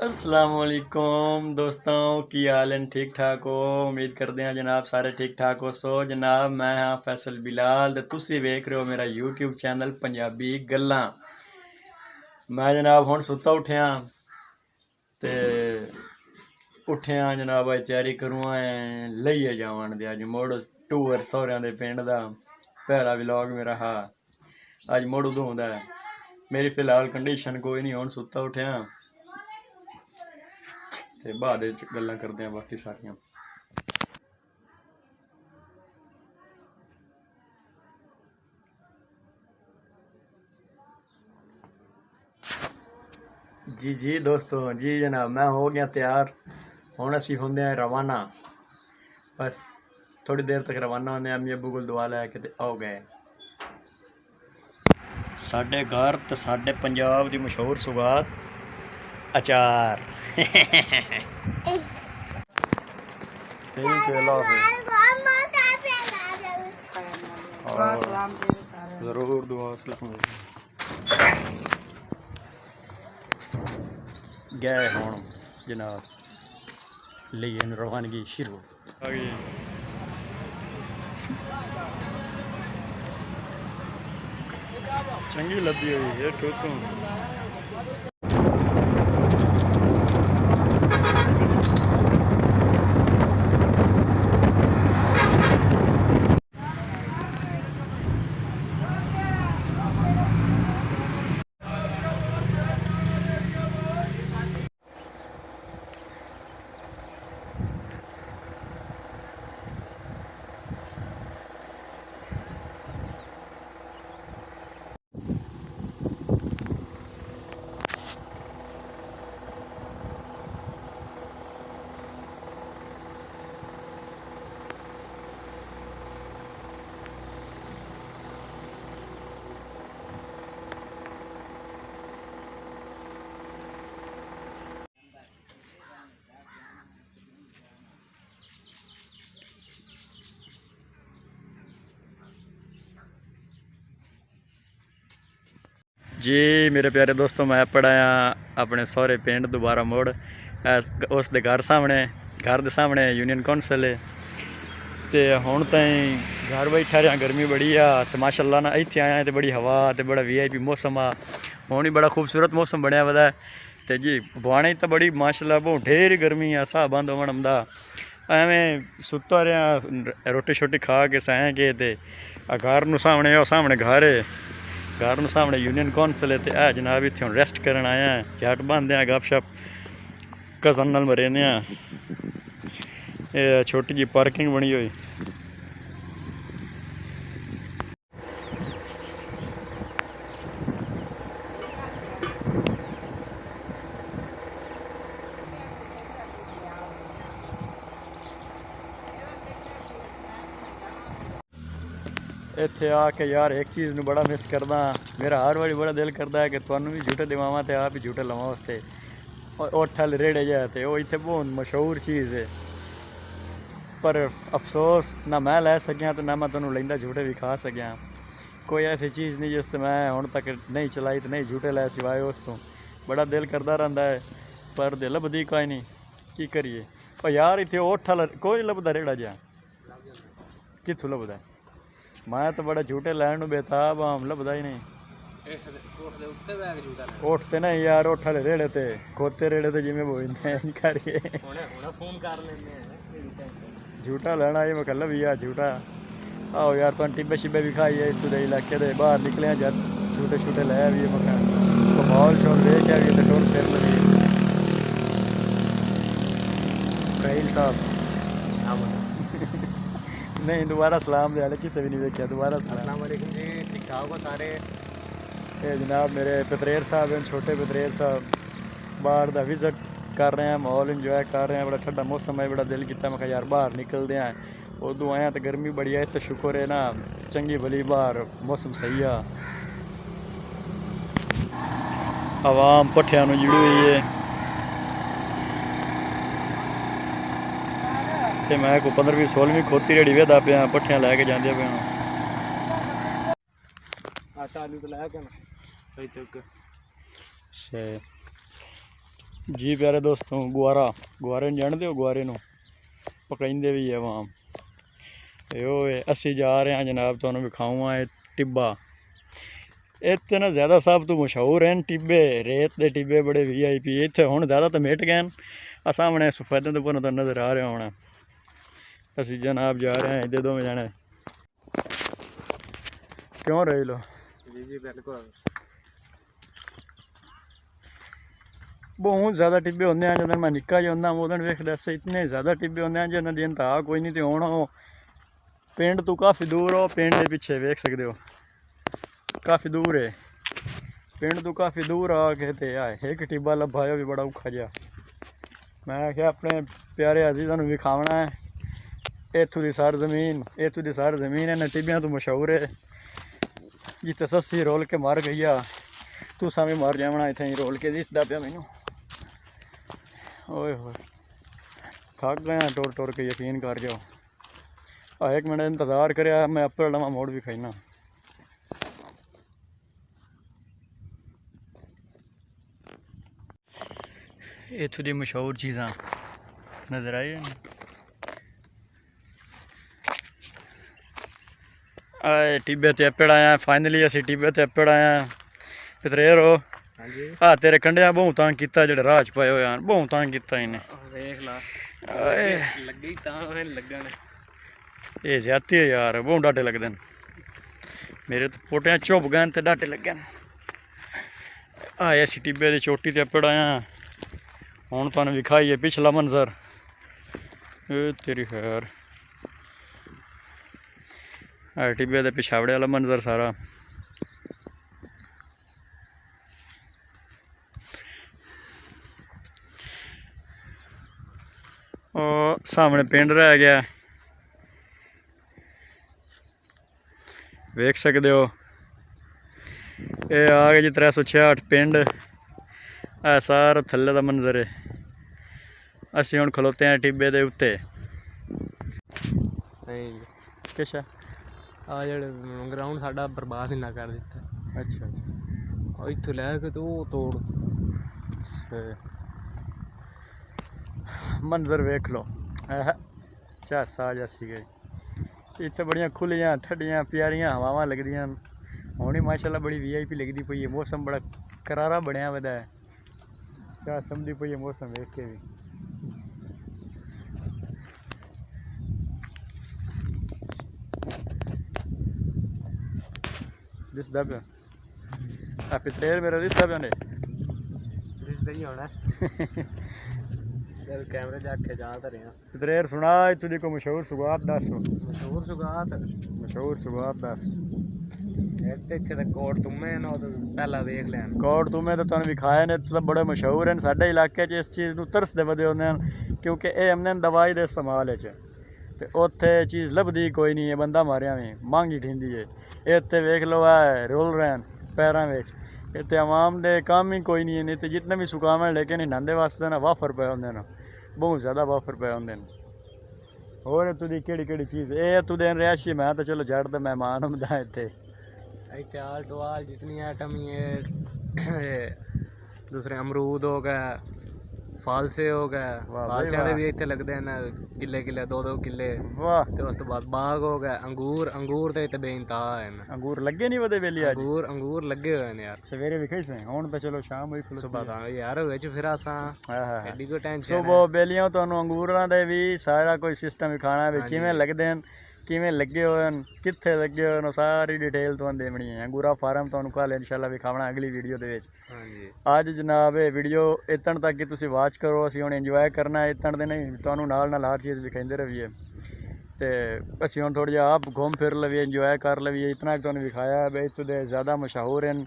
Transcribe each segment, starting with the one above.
अस्सलामुअलैकुम दोस्तों की हाल है ठीक ठाक हो। उम्मीद करते हैं जनाब सारे ठीक ठाक हो। सो जनाब मैं हाँ फैसल बिलाल ते तुसी वेख रहे हो मेरा यूट्यूब चैनल पंजाबी गल्लां। मैं जनाब हुण सुत्ता उठिया ते उठिया जनाब अज तैयारी करूँ लईए जावन दे अज मुड़ टूर सौह्रियां दे पिंड दा पहला व्लॉग मेरा हा अज मुड़ उदों दा। मेरी फिलहाल कंडीशन कोई नहीं, हुण सुत्ता उठिया ते बाद गल्लां करदे हैं बाकी सारियां। जी जी दोस्तों, जी जनाब मैं हो गया तैयार। हुण असीं होंदे हैं रवाना, बस थोड़ी देर तक रवाना होंदे हैं। अम्मी अब्बू कोल दुआ लैके ते आओ गए साडे घर ते साडे पंजाब दी मशहूर सुगात अचार। ठीक है लो जरूर दुआ गए हुण जनाब लिए रवानगी शुरू आ गई। चंगी लद्दी हुई है ठोतों। जी मेरे प्यारे दोस्तों, मैं पढ़ाया अपने सौरे पिंड दोबारा मुड़ उस दे घर दे सामने यूनियन कौंसल है ते हुण ताईं घर बैठा रहा। गर्मी बड़ी आ ते माशाअल्लाह ना इत्थे आया ते बड़ी हवा ते बड़ा VIP मौसम आ। हुण ही बड़ा खूबसूरत मौसम बनया वदा ते जी बुआने तो बड़ी माशाअल्लाह बहुत ढेर गर्मी आ। साह बंद होवन आंदा एवें सुत्ता रहा रोटी शोटी खा के सै के ते घर नूं सामने घर है। घर नूं सामने यूनियन कौंसल है ते जनाब इत्थे हुण रेस्ट करन आया झट बंदे गप शप कज़न नाल मरेंदे आ। छोटी जी पार्किंग बनी हुई। इत्थे आके यार एक चीज़ नूं बड़ा मिस करदा। मेरा हर वारी बड़ा दिल करदा है कि तुहानूं भी झूटे दिवावां ते आप ही झूटे लवां उसते उठ हल रेड़े जाए ते वो इत्थे बहुत मशहूर चीज़ है। पर अफसोस ना मैं लै सकिया तो ना मैं तुहानूं लैंदा झूटे विखा सकिया। कोई ऐसी चीज़ नहीं जिस मैं हुण तक नहीं चलाई तो नहीं झूटे लै सिवाए उस तो। बड़ा दिल करदा रहिंदा है पर दिल लभदी कोई नहीं, की करिए। पर यार इत्थे उठ हल कोई लभदा रेड़ा जा कित्थों लभदा। मैं तो बड़ा झूटे लैन नूं बेताब आम लभदा ही नहीं। उठते नहीं यार उठ हले रेड़े ते खोते रेड़े ते जिमें बोलते करिए झूठा लेना ही मैं कल भी यार झूठा आओ यार तुम टिब्बे शिब्बे भी खाई है इतों दे इलाके दे बाहर निकले जब झूटे छूटे लै भी मकान तो माहौल शोल देख आ भी टोल फिर लगी। कहील साहब नहीं दोबारा सलाम दे किसी भी नहीं देखा दोबारा अस्सलाम वालेकुम जी। ठीक ठाक हो सारे। ये जनाब मेरे पतरेर साहब हैं, छोटे पतरेर साहब बाहर का विजिट कर रहे हैं, माहौल इंजॉय कर रहे हैं। बड़ा ठंडा मौसम है, बड़ा दिल किया मैं यार बाहर निकलते हैं। उदों आया तो गर्मी बड़ी है तो शुक्र है ना चंगी भली बाहर मौसम सही आ। आवाम पट्ठियां नूं जुड़ी हुई है ते मैं को 15वीं 16वीं खोती रेड़ी वेदा पिया पट्ठियां लैके जांदे पे आटा आलू तो लैके ना तक जी प्यारे दोस्तों, गुआरे जानते हो? गुआरे नूं पकड़ते भी है वहाँ। असी जा रहे हैं जनाब, तुहानू विखाऊँ टिब्बा। इतने ना ज़्यादा सब तो मशहूर हैं टिब्बे, रेत के टिब्बे बड़े VIP। इतने हुण ज़्यादा तो मिट गए हैं। सामने सफेदों के तो नज़र आ रहे होना। असी जनाब जा रहे हैं, इधर दो जाने। क्यों रही लो? जी जी बिल्कुल। बहुत ज़्यादा टिब्बे होंगे हैं। जब मैं निक्का जिहा होंदा उदन वेखदा सी, इतने ज़्यादा टिब्बे होंगे हैं जिन्हां दी इंतहा कोई नहीं। तो हुण पिंड तो काफ़ी दूर हो, पिंड के पिछे वेख सकते हो, काफ़ी दूर है पिंड तो काफ़ी दूर आके ते एक टिब्बा लभा भी बड़ा औखा जिहा। मैं आख्या अपने प्यारे अजीज़ां नूं विखावना है इत्थों दी सारी ज़मीन इन्हां टिब्बियां तो मशहूर है। जिते सस्सी रोल के मर गई आ, तुसां भी मर जावना इत्थें ही रोल के। दिसदा पिया मैनू। ओए होए थक गए टुर टुर के, यकीन कर जाओ। एक मिनट इंतज़ार करें, मैं अपर लवा मोड़ भी खाईना। इत्थों दी मशहूर चीज़ां नज़र आई आए टिब्बे ते एपड़ आया। फाइनली असी टिब्बे ते एपड़ आया। पितरेर हो हाँ, तेरे कंडिया बहुत तंग किया, जेड़े राह च पाए हुए हैं बहुत तंग किया इन्हें। देख ला लगी लगन ये ज्यादती है यार, बहुत डाटे लगते हैं मेरे तो। पोटियां चुभ गए तो डाटे लगे। आए असी टिब्बे की चोटी ते एपड़ आया। हुण तुहानू विखाईए पिछला मंजर। तेरी खैर टिब्बे के पिछावड़े वाला मंजर सारा। और सामने पिंड रह गया, वेख सकते हो। ये आ गए जी 366 पिंड। है सारा थल्ले का मंजर है। असी हुण खलोते हैं टिब्बे के उत्ते। किश आ जेड़े ग्राउंड साडा बर्बाद ही ना कर दिता। अच्छा अच्छा, इत्थों लैके तो तोड़ मंजर वेख लो। झस्सा जसी गई। इतने बड़िया खुलियां ठंडियां प्यारियां हवावां लगदियां। हुण ही माशाल्लाह बड़ी VIP लगती पई है। मौसम बड़ा करारा बनया वदा है। क्या समझी पई है मौसम वेख के भी। दिसदा पिया पितरेर मेरा दिसदा पिया ने? दिसदा ही होना कैमरे च आखे जा तो रहे। पितरेर सुना इत्थों दी कोई मशहूर सुगात दस। मशहूर सुगात दस। इत्थे ते कोट तुम्हे न पहला वेख लैन। कोट तुम्हे तो तुहानू विखाए ने, तो बड़े मशहूर हैं साडे इलाके च। इस चीज़ नूं तरसदे बदे होंदे हैं क्योंकि ये हमने दवाई के इस्तेमाल च। ते उत्थे चीज़ लभदी कोई नहीं है, बंदा मारिया भी महंगी ठिंदी है। इत्थे वेख लो है रोल रहे पैरों में। इतने आवाम दे काम ही कोई नहीं है। नहीं तो जितने भी सुकाम है लेकिन इन्हां वास्ते ना वाफर पे होंदे न, बहुत ज़्यादा वाफर पे होंदे न। होर तुदी केड़ी चीज़ ये तुदे रिहायशी? मैं तो चलो जड़ दा मेहमान होंदा इत्थे। इतने आल टू आल जितनी आइटम ये दूसरे अमरूद हो गए, फालसे हो गए। फालसियां दे भी इतने लगते हैं किले 2-2 किले। वाह। तो उस तो बाद बाग हो गए। अंगूर तो इतने बेइंतहा हैं। अंगूर लगे नहीं वदे वेली? अंगूर लगे हुए हैं यार। सवेरे विखे से हुण तो चलो शाम हुई सुबह तो यार विच फिर असां एडी कोई टेंशन सुबह बेलियां तुहानू अंगूरां दे भी सारा कोई सिस्टम विखाना है, किवें लगदे हैं, किवें लगे हुए हैं, कित्थे लगे हुए हैं, सारी डिटेल तुहानू देनी है। अंगूरा फार्म तुहानू कल इंशाल्लाह विखावना अगली वीडियो दे विच। अज जनाब ये वीडियो इतन तक कि तुसीं वाच करो। असीं हुण इंजॉय करना है, इतन दे नहीं तुहानू नाल हर चीज़ विखाइंदे रहिए। तो असीं हुण थोड़ा जिहा आप घूम फिर लवीए, इंजॉय कर लवीए। इतना तुहानू विखाया है बई इत्थों दे ज़्यादा मशहूर हैं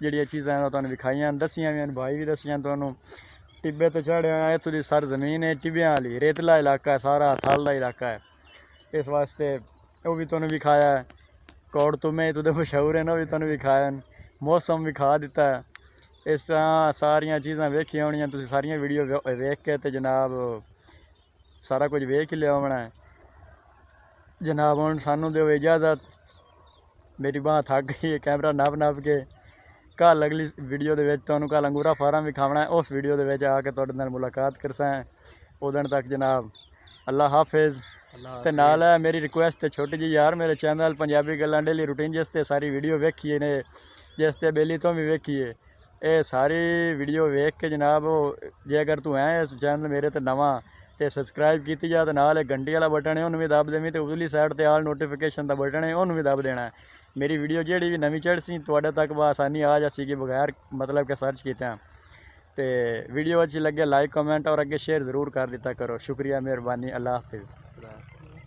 जिहड़ियां चीज़ां तुहानू विखाइयां, दसियां भी, भाई भी दसियां तुहानू। टिब्बे तो चढ़े हुए इत्थों दी सारी ज़मीन है टिब्बियां वाली, रेतला इलाका है सारा, थल दा इलाका है। इस वास्ते वो भी तुहानू विखाया है। कोट तुम्हें इत्थों दे मशहूर हैं, वो भी तुहानू विखाया है। मौसम विखा दिता है। इस तरह सारिया चीज़ां वेखियां होनियां तुसीं, सारिया वीडियो वेख के तो जनाब सारा कुछ वेख ही लिया होना है। जनाब हुण सानू दो इजाज़त, मेरी बांह थक गई है कैमरा नप के। ਕੱਲ੍ਹ ਅਗਲੀ ਵੀਡੀਓ ਦੇ ਵਿੱਚ ਤੁਹਾਨੂੰ ਕੱਲ੍ਹ ਅੰਗੂਰਾ ਫਾਰਮ ਵੀ ਖਾਵਣਾ ਹੈ, ਉਸ ਵੀਡੀਓ ਦੇ ਵਿੱਚ ਆ ਕੇ ਤੁਹਾਡੇ ਨਾਲ ਮੁਲਾਕਾਤ ਕਰਸਾਂ। ਉਦੋਂ ਤੱਕ ਜਨਾਬ ਅੱਲਾ ਹਾਫਿਜ਼। ਤੇ ਨਾਲ ਹੈ ਮੇਰੀ ਰਿਕੁਐਸਟ ਹੈ ਛੋਟੀ ਜੀ ਯਾਰ, ਮੇਰੇ ਚੈਨਲ ਪੰਜਾਬੀ ਗੱਲਾਂ ਡੇਲੀ ਰੂਟੀਨ ਜਿਸ ਤੇ ਸਾਰੀ ਵੀਡੀਓ ਵੇਖੀਏ ਨੇ, ਜਿਸ ਤੇ ਬੇਲੀ ਤੋਂ ਵੀ ਵੇਖੀਏ, ਇਹ ਸਾਰੀ ਵੀਡੀਓ ਵੇਖ ਕੇ ਜਨਾਬ ਜੇ ਅਗਰ ਤੂੰ ਹੈ ਇਸ ਚੈਨਲ ਮੇਰੇ ਤੇ ਨਵਾਂ ਤੇ ਸਬਸਕ੍ਰਾਈਬ ਕੀਤੀ ਜਾ ਤੇ ਨਾਲ ਇਹ ਘੰਟੀ ਵਾਲਾ ਬਟਨ ਹੈ ਉਹਨੂੰ ਵੀ ਦੱਬ ਦੇਵੀਂ, ਤੇ ਉਰਲੀ ਸਾਈਡ ਤੇ ਆਲ ਨੋਟੀਫਿਕੇਸ਼ਨ ਦਾ ਬਟਨ ਹੈ ਉਹਨੂੰ ਵੀ ਦੱਬ ਦੇਣਾ ਹੈ। ਮੇਰੀ ਵੀਡੀਓ ਜਿਹੜੀ ਵੀ ਨਵੀਂ ਚੜ੍ਹ ਸੀ ਤੁਹਾਡੇ ਤੱਕ ਆਸਾਨੀ ਆ ਜਾਸੀ ਕਿ ਬਗੈਰ मतलब ਕਿ सर्च कीते। तो वीडियो अच्छी लगे लाइक कमेंट और अगे शेयर ज़रूर कर दिता करो। शुक्रिया, मेहरबानी, अल्लाह हाफिज़।